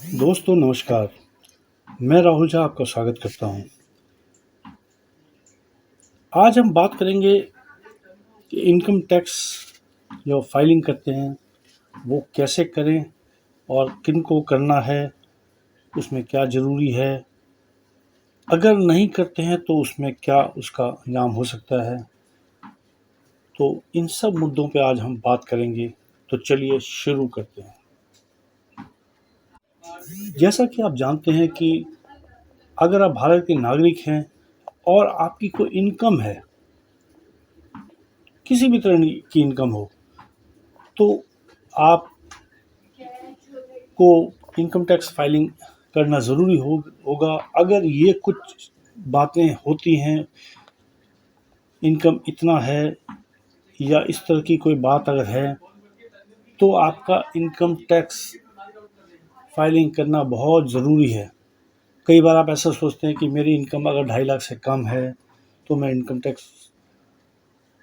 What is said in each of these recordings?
दोस्तों नमस्कार, मैं राहुल झा आपका स्वागत करता हूँ। आज हम बात करेंगे कि इनकम टैक्स जो फाइलिंग करते हैं वो कैसे करें और किन को करना है, उसमें क्या ज़रूरी है, अगर नहीं करते हैं तो उसमें क्या उसका अंजाम हो सकता है। तो इन सब मुद्दों पे आज हम बात करेंगे, तो चलिए शुरू करते हैं। जैसा कि आप जानते हैं कि अगर आप भारत के नागरिक हैं और आपकी कोई इनकम है, किसी भी तरह की इनकम हो, तो आपको इनकम टैक्स फाइलिंग करना ज़रूरी होगा। अगर ये कुछ बातें होती हैं, इनकम इतना है या इस तरह की कोई बात अगर है, तो आपका इनकम टैक्स फाइलिंग करना बहुत ज़रूरी है। कई बार आप ऐसा सोचते हैं कि मेरी इनकम अगर 2.5 लाख से कम है तो मैं इनकम टैक्स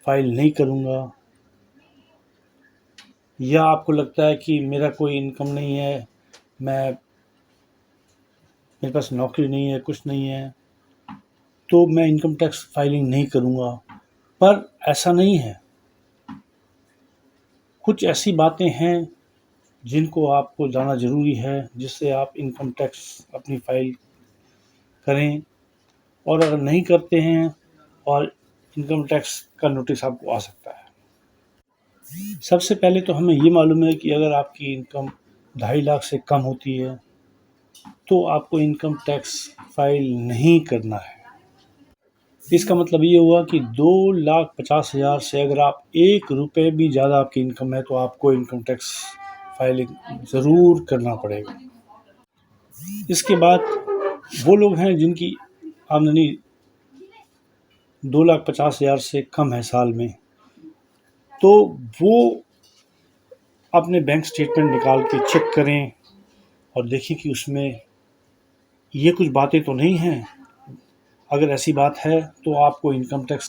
फाइल नहीं करूँगा, या आपको लगता है कि मेरा कोई इनकम नहीं है, मेरे पास नौकरी नहीं है, कुछ नहीं है, तो मैं इनकम टैक्स फाइलिंग नहीं करूँगा। पर ऐसा नहीं है। कुछ ऐसी बातें हैं जिनको आपको जानना ज़रूरी है, जिससे आप इनकम टैक्स अपनी फाइल करें, और अगर नहीं करते हैं और इनकम टैक्स का नोटिस आपको आ सकता है। सबसे पहले तो हमें ये मालूम है कि अगर आपकी इनकम 2.5 लाख से कम होती है तो आपको इनकम टैक्स फाइल नहीं करना है। इसका मतलब ये हुआ कि 2,50,000 से अगर आप 1 रुपये भी ज़्यादा आपकी इनकम है तो आपको इनकम टैक्स फाइलिंग ज़रूर करना पड़ेगा। इसके बाद वो लोग हैं जिनकी आमदनी 2,50,000 से कम है साल में, तो वो अपने बैंक स्टेटमेंट निकाल के चेक करें और देखें कि उसमें ये कुछ बातें तो नहीं हैं। अगर ऐसी बात है तो आपको इनकम टैक्स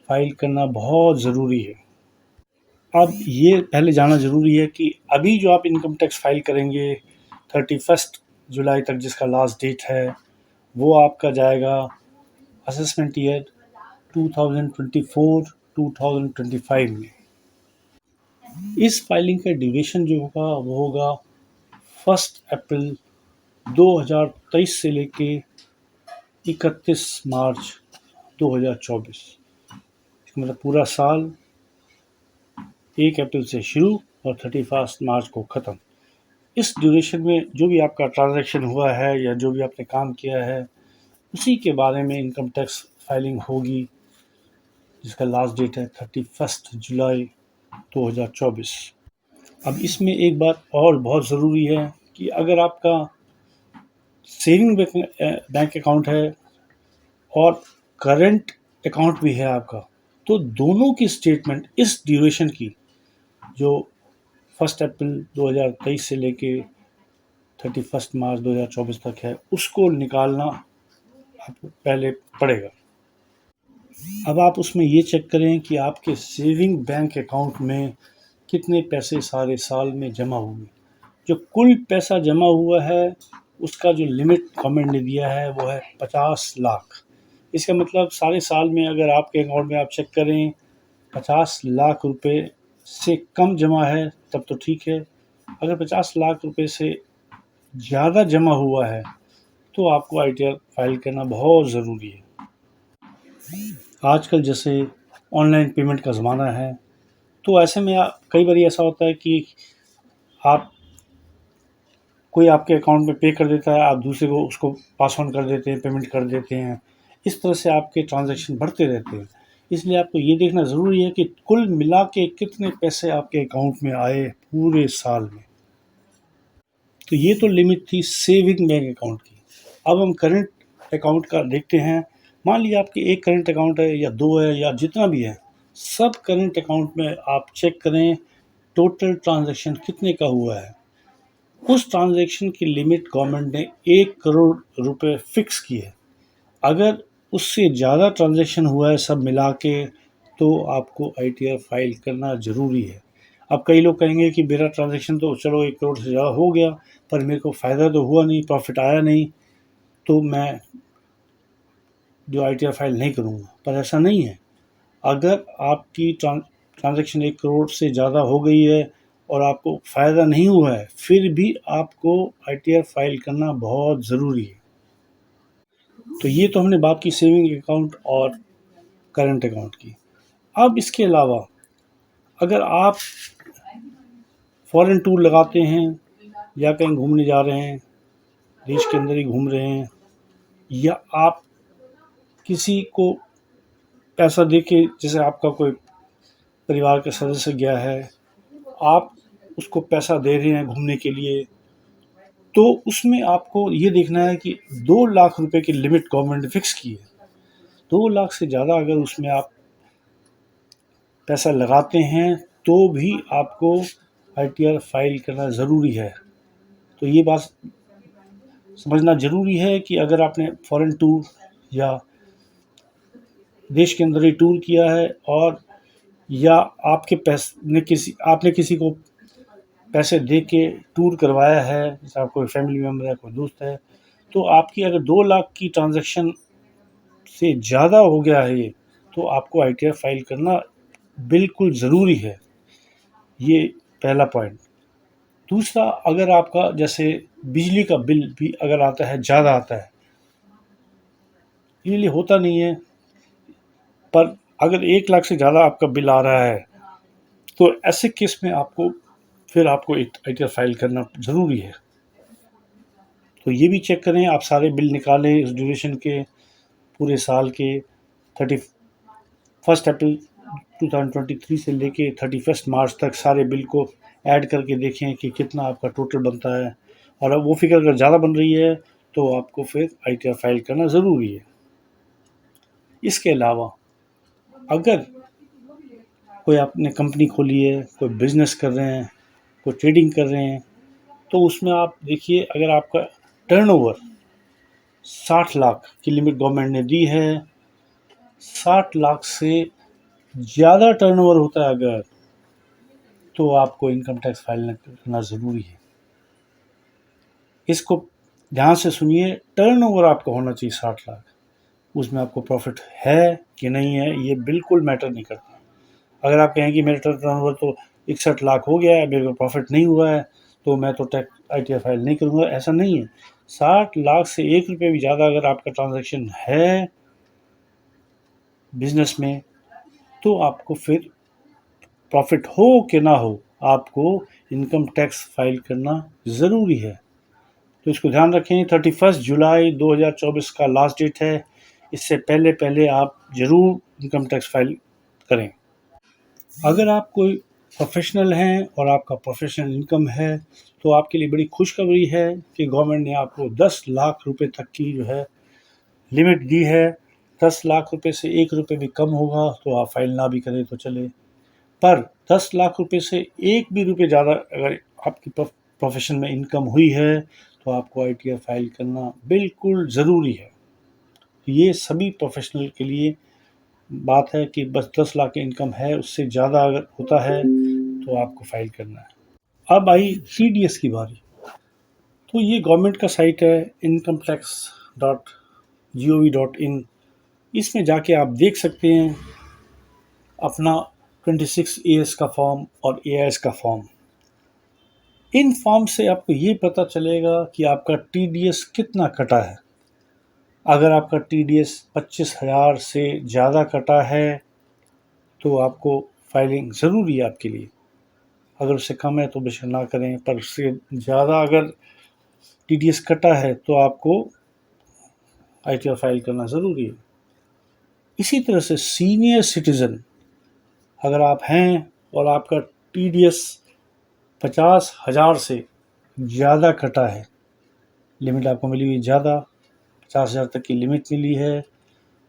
फाइल करना बहुत ज़रूरी है। अब ये पहले जानना ज़रूरी है कि अभी जो आप इनकम टैक्स फाइल करेंगे 31 जुलाई तक, जिसका लास्ट डेट है, वो आपका जाएगा असेसमेंट ईयर 2024-2025 में। इस फाइलिंग का ड्यूरेशन जो होगा वो होगा 1 अप्रैल 2023 से लेके 31 मार्च 2024। मतलब पूरा साल 1 अप्रैल से शुरू और 31 मार्च को ख़त्म। इस ड्यूरेशन में जो भी आपका ट्रांजैक्शन हुआ है या जो भी आपने काम किया है, उसी के बारे में इनकम टैक्स फाइलिंग होगी, जिसका लास्ट डेट है 31 जुलाई 2024। अब इसमें एक बात और बहुत ज़रूरी है कि अगर आपका सेविंग बैंक अकाउंट है और करंट अकाउंट भी है आपका, तो दोनों की स्टेटमेंट इस ड्यूरेशन की, जो 1 अप्रैल 2023 से लेके 31 मार्च 2024 तक है, उसको निकालना आपको पहले पड़ेगा। अब आप उसमें ये चेक करें कि आपके सेविंग बैंक अकाउंट में कितने पैसे सारे साल में जमा हुए। जो कुल पैसा जमा हुआ है उसका जो लिमिट गवर्नमेंट ने दिया है वो है 50 लाख। इसका मतलब सारे साल में अगर आपके अकाउंट में आप चेक करें 50 लाख रुपए से कम जमा है तब तो ठीक है। अगर 50 लाख रुपए से ज़्यादा जमा हुआ है तो आपको आईटीआर फाइल करना बहुत ज़रूरी है। आजकल जैसे ऑनलाइन पेमेंट का ज़माना है, तो ऐसे में कई बार ऐसा होता है कि आप कोई आपके अकाउंट में पे कर देता है, आप दूसरे को उसको पास ऑन कर देते हैं, पेमेंट कर देते हैं। इस तरह से आपके ट्रांजैक्शन बढ़ते रहते हैं। इसलिए आपको ये देखना ज़रूरी है कि कुल मिला के कितने पैसे आपके अकाउंट में आए पूरे साल में। तो ये तो लिमिट थी सेविंग बैंक अकाउंट की। अब हम करंट अकाउंट का देखते हैं। मान लीजिए आपके एक करंट अकाउंट है या 2 है या जितना भी है, सब करंट अकाउंट में आप चेक करें टोटल ट्रांजैक्शन कितने का हुआ है। उस ट्रांजैक्शन की लिमिट गवर्नमेंट ने 1 करोड़ रुपए फिक्स की है। अगर उससे ज़्यादा ट्रांजैक्शन हुआ है सब मिला के, तो आपको आईटीआर फाइल करना ज़रूरी है। अब कई लोग कहेंगे कि मेरा ट्रांज़ैक्शन तो चलो 1 करोड़ से ज़्यादा हो गया, पर मेरे को फ़ायदा तो हुआ नहीं, प्रॉफ़िट आया नहीं, तो मैं जो आईटीआर फ़ाइल नहीं करूँगा। पर ऐसा नहीं है। अगर आपकी ट्रांज़ैक्शन 1 करोड़ से ज़्यादा हो गई है और आपको फ़ायदा नहीं हुआ है, फिर भी आपको आईटीआर फ़ाइल करना बहुत ज़रूरी है। तो ये तो हमने बात की सेविंग अकाउंट और करंट अकाउंट की। अब इसके अलावा अगर आप फ़ॉरेन टूर लगाते हैं या कहीं घूमने जा रहे हैं, देश के अंदर ही घूम रहे हैं, या आप किसी को पैसा दे के, जैसे आपका कोई परिवार का सदस्य गया है, आप उसको पैसा दे रहे हैं घूमने के लिए, तो उसमें आपको ये देखना है कि 2 लाख रुपए की लिमिट गवर्नमेंट ने फिक्स की है। 2 लाख से ज़्यादा अगर उसमें आप पैसा लगाते हैं, तो भी आपको आईटीआर फाइल करना ज़रूरी है। तो ये बात समझना ज़रूरी है कि अगर आपने फॉरेन टूर या देश के अंदर ही टूर किया है, और या आपने किसी को पैसे दे के टूर करवाया है, जैसे आपका कोई फैमिली मेम्बर है, कोई दोस्त है, तो आपकी अगर 2 लाख की ट्रांज़ैक्शन से ज़्यादा हो गया है ये, तो आपको आईटीआर फाइल करना बिल्कुल ज़रूरी है। ये पहला पॉइंट। दूसरा, अगर आपका जैसे बिजली का बिल भी अगर आता है, ज़्यादा आता है, ये होता नहीं है, पर अगर 1 लाख से ज़्यादा आपका बिल आ रहा है, तो ऐसे केस में आपको एक आईटीआर फाइल करना ज़रूरी है। तो ये भी चेक करें, आप सारे बिल निकालें इस ड्यूरेशन के, पूरे साल के 31 अप्रैल 2023 से लेके 31 मार्च तक सारे बिल को ऐड करके देखें कि कितना आपका टोटल बनता है, और अब वो फिगर अगर ज़्यादा बन रही है, तो आपको फिर आईटीआर फाइल करना ज़रूरी है। इसके अलावा अगर कोई आपने कंपनी खोली है, कोई बिज़नेस कर रहे हैं, कोई ट्रेडिंग कर रहे हैं, तो उसमें आप देखिए, अगर आपका टर्नओवर 60 लाख की लिमिट गवर्नमेंट ने दी है, 60 लाख से ज़्यादा टर्नओवर होता है अगर, तो आपको इनकम टैक्स फाइल करना ज़रूरी है। इसको ध्यान से सुनिए, टर्नओवर आपका होना चाहिए 60 लाख, उसमें आपको प्रॉफिट है कि नहीं है, ये बिल्कुल मैटर नहीं करता। अगर आप कहें कि मेरा टर्नओवर तो 61 लाख हो गया है, मेरे को प्रॉफिट नहीं हुआ है, तो मैं तो टैक्स आईटीआर फाइल नहीं करूँगा, ऐसा नहीं है। 60 लाख से 1 रुपये भी ज़्यादा अगर आपका ट्रांजैक्शन है बिजनेस में, तो आपको फिर प्रॉफिट हो कि ना हो, आपको इनकम टैक्स फाइल करना ज़रूरी है। तो इसको ध्यान रखें, 31 जुलाई 2024 का लास्ट डेट है। इससे पहले पहले आप ज़रूर इनकम टैक्स फाइल करें। अगर आप कोई प्रोफेशनल हैं और आपका प्रोफेशनल इनकम है, तो आपके लिए बड़ी खुशखबरी है कि गवर्नमेंट ने आपको 10 लाख रुपए तक की जो है लिमिट दी है। 10 लाख रुपए से 1 रुपये भी कम होगा तो आप फाइल ना भी करें तो चले, पर 10 लाख रुपए से 1 भी रुपये ज़्यादा अगर आपकी प्रोफेशन में इनकम हुई है, तो आपको आईटीआर फाइल करना बिल्कुल ज़रूरी है। ये सभी प्रोफेशनल के लिए बात है कि बस 10 लाख की इनकम है, उससे ज़्यादा अगर होता है तो आपको फाइल करना है। अब आई टीडीएस की बारी। तो ये गवर्नमेंट का साइट है incometax.gov.in। इसमें जाके आप देख सकते हैं अपना 26 एएस का फॉर्म और एआईएस का फॉर्म। इन फॉर्म से आपको ये पता चलेगा कि आपका टीडीएस कितना कटा है। अगर आपका टीडीएस 25,000 से ज़्यादा कटा है, तो आपको फाइलिंग ज़रूरी है आपके लिए। अगर उससे कम है तो बेशक ना करें, पर उससे ज़्यादा अगर टीडीएस कटा है, तो आपको आईटीआर फाइल करना ज़रूरी है। इसी तरह से सीनियर सिटीज़न अगर आप हैं और आपका टीडीएस 50,000 से ज़्यादा कटा है, लिमिट आपको मिली हुई ज़्यादा, 50,000 तक की लिमिट मिली है,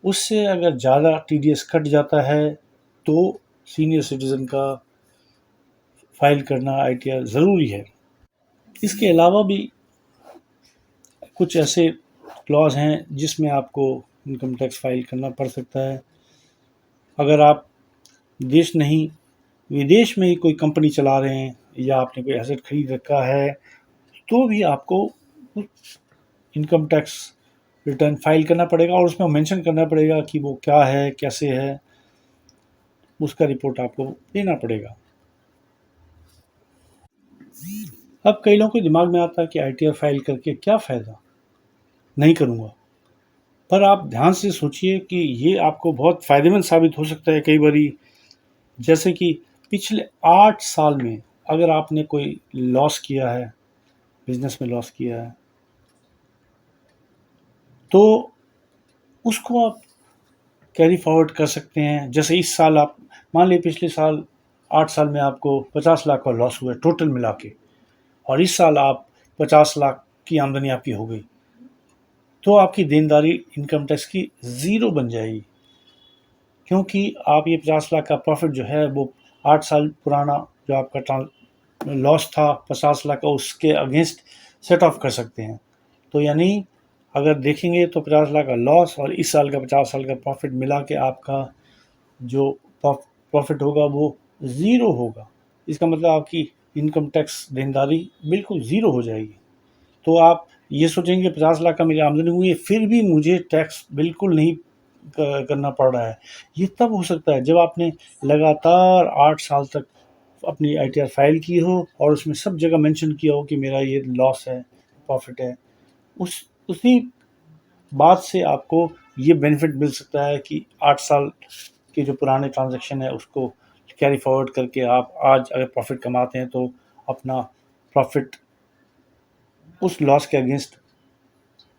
उससे अगर ज़्यादा टीडीएस कट जाता है, तो सीनियर सिटीज़न का फाइल करना आईटीआर ज़रूरी है। इसके अलावा भी कुछ ऐसे क्लॉज हैं जिसमें आपको इनकम टैक्स फाइल करना पड़ सकता है। अगर आप देश नहीं विदेश में ही कोई कंपनी चला रहे हैं या आपने कोई एसेट खरीद रखा है, तो भी आपको इनकम टैक्स रिटर्न फाइल करना पड़ेगा और उसमें मेंशन करना पड़ेगा कि वो क्या है, कैसे है, उसका रिपोर्ट आपको देना पड़ेगा। अब कई लोगों के दिमाग में आता है कि आईटीआर फाइल करके क्या फ़ायदा, नहीं करूँगा। पर आप ध्यान से सोचिए कि ये आपको बहुत फ़ायदेमंद साबित हो सकता है कई बारी। जैसे कि पिछले 8 साल में अगर आपने कोई लॉस किया है, बिज़नेस में लॉस किया है, तो उसको आप कैरी फॉरवर्ड कर सकते हैं। जैसे इस साल आप मान लीजिए पिछले साल 8 साल में आपको 50 लाख का लॉस हुआ टोटल मिला के, और इस साल आप 50 लाख की आमदनी आपकी हो गई, तो आपकी देनदारी इनकम टैक्स की ज़ीरो बन जाएगी, क्योंकि आप ये 50 लाख का प्रॉफिट जो है वो 8 साल पुराना जो आपका लॉस था 50 लाख का, उसके अगेंस्ट सेट ऑफ कर सकते हैं। तो यानी अगर देखेंगे तो 50 लाख का लॉस और इस साल का 50 साल का प्रॉफिट मिला के आपका जो प्रॉफिट होगा वो ज़ीरो होगा। इसका मतलब आपकी इनकम टैक्स देनदारी बिल्कुल ज़ीरो हो जाएगी। तो आप ये सोचेंगे 50 लाख का मेरी आमदनी हुई है, फिर भी मुझे टैक्स बिल्कुल नहीं करना पड़ रहा है। ये तब हो सकता है जब आपने लगातार 8 साल तक अपनी आईटीआर फाइल की हो और उसमें सब जगह मेंशन किया हो कि मेरा ये लॉस है, प्रॉफिट है। उसी बात से आपको ये बेनिफिट मिल सकता है कि 8 साल के जो पुराने ट्रांज़ैक्शन है उसको कैरी फॉरवर्ड करके आप आज अगर प्रॉफिट कमाते हैं तो अपना प्रॉफिट उस लॉस के अगेंस्ट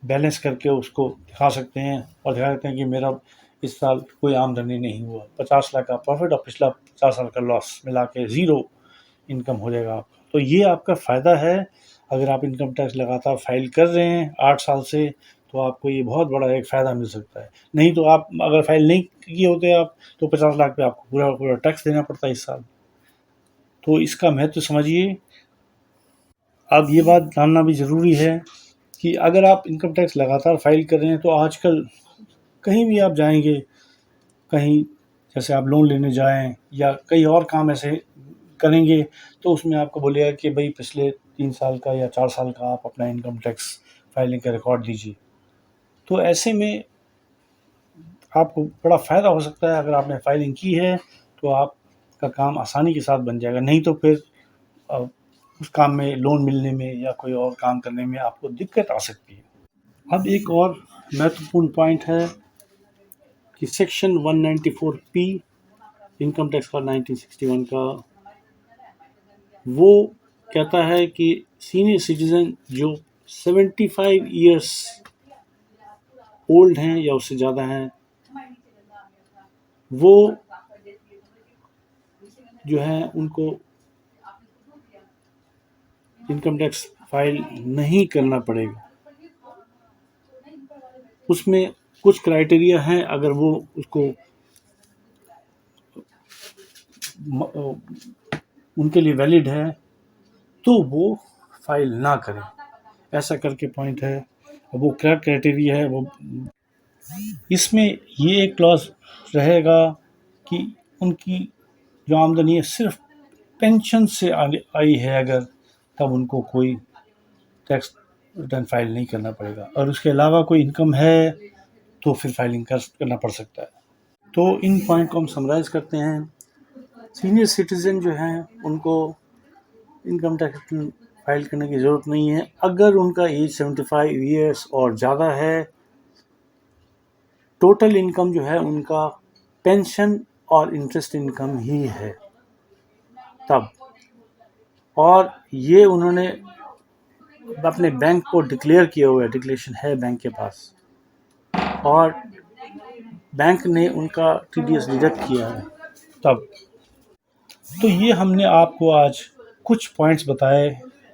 बैलेंस करके उसको दिखा सकते हैं और दिखा सकते हैं कि मेरा इस साल कोई आमदनी नहीं हुआ, 50 लाख का प्रॉफिट और पिछला 50 साल का लॉस मिला के ज़ीरो इनकम हो जाएगा आपका। तो ये आपका फ़ायदा है, अगर आप इनकम टैक्स लगातार फाइल कर रहे हैं 8 साल से, तो आपको ये बहुत बड़ा एक फ़ायदा मिल सकता है। नहीं तो आप अगर फाइल नहीं किए होते आप, तो 50 लाख पे आपको पूरा पूरा टैक्स देना पड़ता है इस साल। तो इसका महत्व समझिए। अब ये बात जानना भी ज़रूरी है कि अगर आप इनकम टैक्स लगातार फाइल कर रहे हैं तो आजकल कहीं भी आप जाएंगे, कहीं जैसे आप लोन लेने जाएं या कई और काम ऐसे करेंगे, तो उसमें आपको बोलेगा कि भाई पिछले 3 साल का या 4 साल का आप अपना इनकम टैक्स फाइलिंग का रिकॉर्ड दीजिए। तो ऐसे में आपको बड़ा फ़ायदा हो सकता है, अगर आपने फाइलिंग की है तो आपका काम आसानी के साथ बन जाएगा। नहीं तो फिर अ, उस काम में लोन मिलने में या कोई और काम करने में आपको दिक्कत आ सकती है। अब एक और महत्वपूर्ण पॉइंट है कि सेक्शन 194 इनकम टैक्स का 1961 का, वो कहता है कि सीनियर सिटीजन जो 75 ईयर्स ओल्ड हैं या उससे ज़्यादा हैं, वो जो है उनको इनकम टैक्स फाइल नहीं करना पड़ेगा। उसमें कुछ क्राइटेरिया हैं, अगर वो उसको उनके लिए वैलिड है तो वो फाइल ना करें। ऐसा करके पॉइंट है। वो क्या क्राइटेरिया है वो, इसमें ये एक क्लॉज रहेगा कि उनकी जो आमदनी है सिर्फ पेंशन से आई है अगर, तब उनको कोई टैक्स रिटर्न फाइल नहीं करना पड़ेगा, और उसके अलावा कोई इनकम है तो फिर फाइलिंग करना पड़ सकता है। तो इन पॉइंट को हम समराइज़ करते हैं। सीनियर सिटीज़न जो हैं उनको इनकम टैक्स रिटर्न फाइल करने की ज़रूरत नहीं है अगर उनका एज 75 ईयर्स और ज़्यादा है। टोटल इनकम जो है उनका पेंशन और इंटरेस्ट इनकम ही है तब, और ये उन्होंने अपने बैंक को डिक्लेयर किया हुआ है, डिक्लेरेशन है बैंक के पास, और बैंक ने उनका टीडीएस डिडक्ट किया है तब। तो ये हमने आपको आज कुछ पॉइंट्स बताए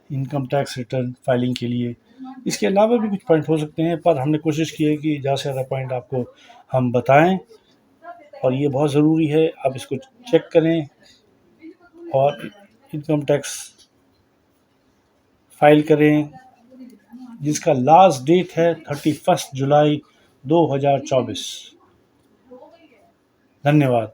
इनकम टैक्स रिटर्न फाइलिंग के लिए। इसके अलावा भी कुछ पॉइंट हो सकते हैं, पर हमने कोशिश की है कि ज़्यादा से ज़्यादा पॉइंट आपको हम बताएं, और ये बहुत ज़रूरी है आप इसको चेक करें और इनकम टैक्स फाइल करें, जिसका लास्ट डेट है 31 जुलाई 2024। धन्यवाद।